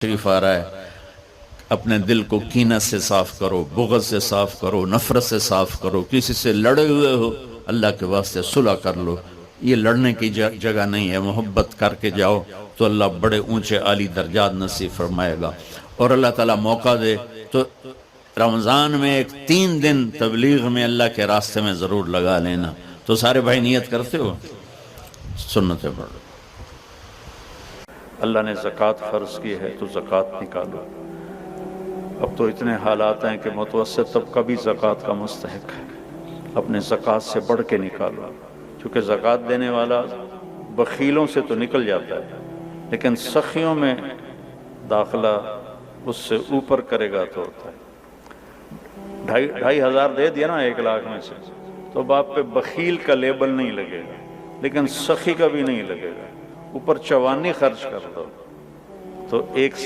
شریف آ رہا ہے، اپنے دل کو کینہ سے صاف کرو، بغض سے صاف کرو، نفرت سے صاف کرو، کسی سے لڑے ہوئے ہو اللہ کے واسطے صلح کر لو۔ یہ لڑنے کی جگہ نہیں ہے، محبت کر کے جاؤ تو اللہ بڑے اونچے عالی درجات نصیب فرمائے گا۔ اور اللہ تعالیٰ موقع دے تو رمضان میں ایک 3 دن تبلیغ میں اللہ کے راستے میں ضرور لگا لینا۔ تو سارے بھائی نیت کرتے ہو؟ سنتیں پڑھو۔ اللہ نے زکوٰۃ فرض کی ہے تو زکوٰۃ نکالو۔ اب تو اتنے حالات ہیں کہ متوسط طبقہ بھی زکوٰۃ کا مستحق ہے، اپنے زکوٰۃ سے بڑھ کے نکالو، کیونکہ زکوٰۃ دینے والا بخیلوں سے تو نکل جاتا ہے، لیکن سخیوں میں داخلہ اس سے اوپر کرے گا تو ہوتا ہے۔ 2,500 دے دیا نا 1 لاکھ میں سے، تو باپ پہ بخیل کا لیبل نہیں لگے گا، لیکن سخی کا بھی نہیں لگے گا۔ اوپر 54 خرچ کر دو تو ایک